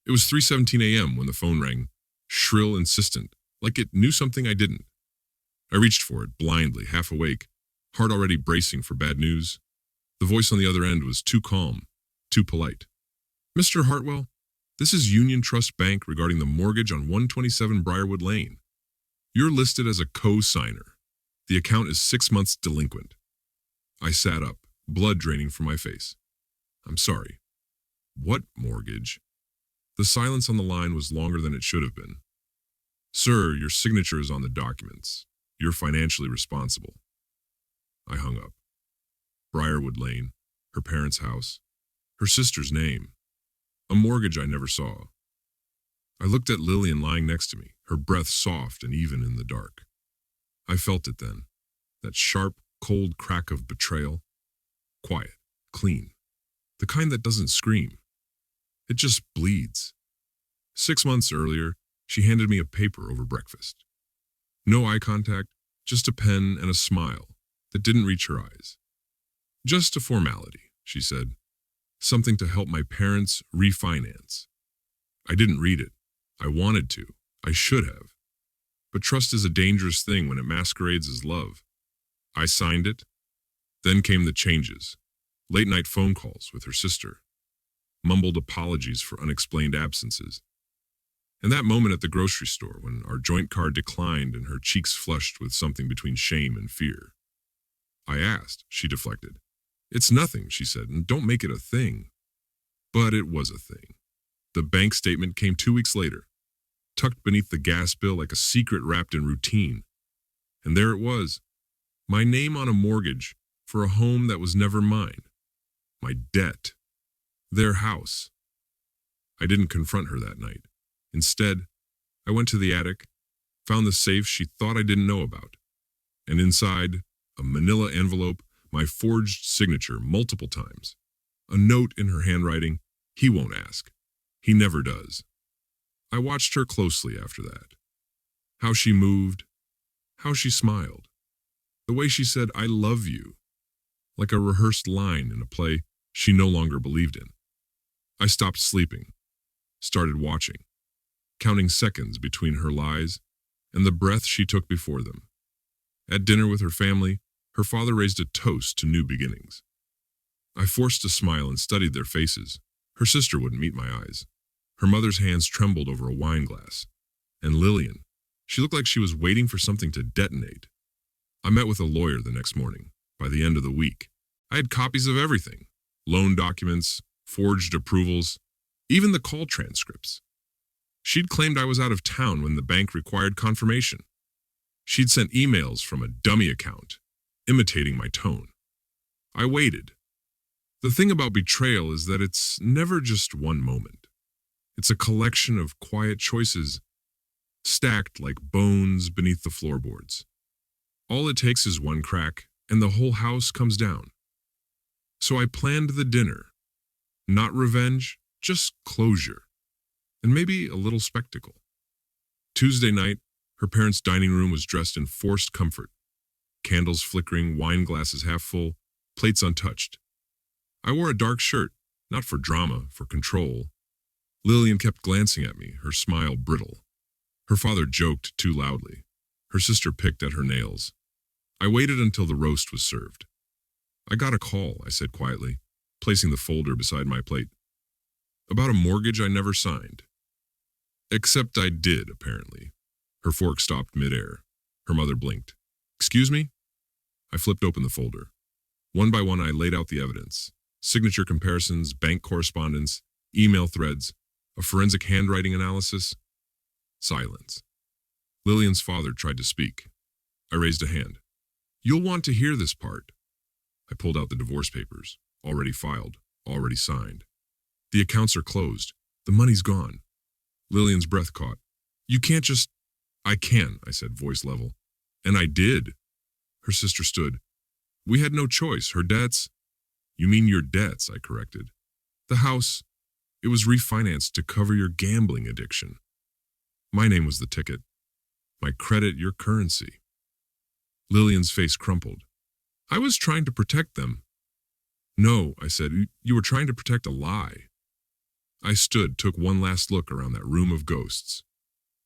It was 3:17 a.m. when the phone rang, shrill, insistent, like it knew something I didn't. I reached for it, blindly, half awake, heart already bracing for bad news. The voice on the other end was too calm, too polite. "Mr. Hartwell, this is Union Trust Bank regarding the mortgage on 127 Briarwood Lane. You're listed as a co-signer. The account is 6 months delinquent." I sat up, blood draining from my face. "I'm sorry. What mortgage?" The silence on the line was longer than it should have been. "Sir, your signature is on the documents. You're financially responsible." I hung up. Briarwood Lane, her parents' house, her sister's name, a mortgage I never saw. I looked at Lillian lying next to me, her breath soft and even in the dark. I felt it then, that sharp, cold crack of betrayal. Quiet, clean, the kind that doesn't scream. It just bleeds. 6 months earlier, she handed me a paper over breakfast. No eye contact, just a pen and a smile that didn't reach her eyes. "Just a formality," she said. "Something to help my parents refinance." I didn't read it. I wanted to. I should have. But trust is a dangerous thing when it masquerades as love. I signed it. Then came the changes. Late-night phone calls with her sister. Mumbled apologies for unexplained absences. And that moment at the grocery store when our joint card declined and her cheeks flushed with something between shame and fear. I asked. She deflected. "It's nothing," she said, "and don't make it a thing." But it was a thing. The bank statement came 2 weeks later, tucked beneath the gas bill like a secret wrapped in routine. And there it was, my name on a mortgage for a home that was never mine. My debt. Their house. I didn't confront her that night. Instead, I went to the attic, found the safe she thought I didn't know about, and inside, a manila envelope, my forged signature multiple times. A note in her handwriting, "He won't ask. He never does." I watched her closely after that. How she moved, how she smiled. The way she said, "I love you," like a rehearsed line in a play she no longer believed in. I stopped sleeping, started watching, counting seconds between her lies and the breath she took before them. At dinner with her family, her father raised a toast to new beginnings. I forced a smile and studied their faces. Her sister wouldn't meet my eyes. Her mother's hands trembled over a wine glass. And Lillian, she looked like she was waiting for something to detonate. I met with a lawyer the next morning. By the end of the week, I had copies of everything. Loan documents, forged approvals, even the call transcripts. She'd claimed I was out of town when the bank required confirmation. She'd sent emails from a dummy account, imitating my tone. I waited. The thing about betrayal is that it's never just one moment. It's a collection of quiet choices, stacked like bones beneath the floorboards. All it takes is one crack, and the whole house comes down. So I planned the dinner. Not revenge, just closure. And maybe a little spectacle. Tuesday night, her parents' dining room was dressed in forced comfort. Candles flickering, wine glasses half full, plates untouched. I wore a dark shirt, not for drama, for control. Lillian kept glancing at me, her smile brittle. Her father joked too loudly. Her sister picked at her nails. I waited until the roast was served. "I got a call," I said quietly, placing the folder beside my plate. "About a mortgage I never signed." Except I did, apparently. Her fork stopped midair. Her mother blinked. "Excuse me?" I flipped open the folder. One by one I laid out the evidence. Signature comparisons, bank correspondence, email threads, a forensic handwriting analysis. Silence. Lillian's father tried to speak. I raised a hand. "You'll want to hear this part." I pulled out the divorce papers, already filed, already signed. "The accounts are closed. The money's gone." Lillian's breath caught. "You can't just—" "I can," I said, voice level. "And I did." Her sister stood. "We had no choice. Her debts—" "You mean your debts," I corrected. "The house, it was refinanced to cover your gambling addiction. My name was the ticket. My credit, your currency." Lillian's face crumpled. "I was trying to protect them." "No," I said, "you were trying to protect a lie." I stood, took one last look around that room of ghosts.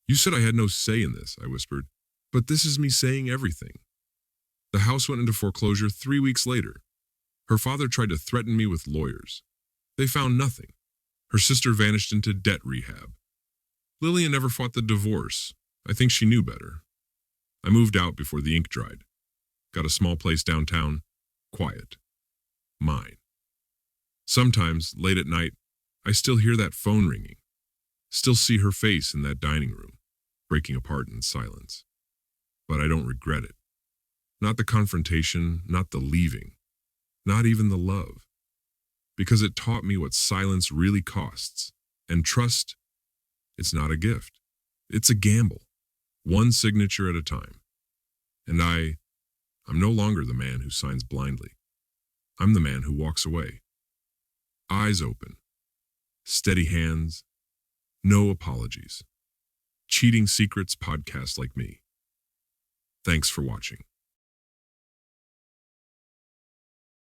You said I had no say in this, I whispered, but this is me saying everything. The house went into foreclosure 3 weeks later. Her father tried to threaten me with lawyers. They found nothing. Her sister vanished into debt rehab. Lillian never fought the divorce. I think she knew better. I moved out before the ink dried. Got a small place downtown, quiet. Mine. Sometimes, late at night, I still hear that phone ringing. Still see her face in that dining room, breaking apart in silence. But I don't regret it. Not the confrontation, not the leaving, not even the love. Because it taught me what silence really costs. And trust, it's not a gift. It's a gamble. One signature at a time. And I'm no longer the man who signs blindly. I'm the man who walks away. Eyes open. Steady hands. No apologies. Cheating Secrets podcast like me. Thanks for watching.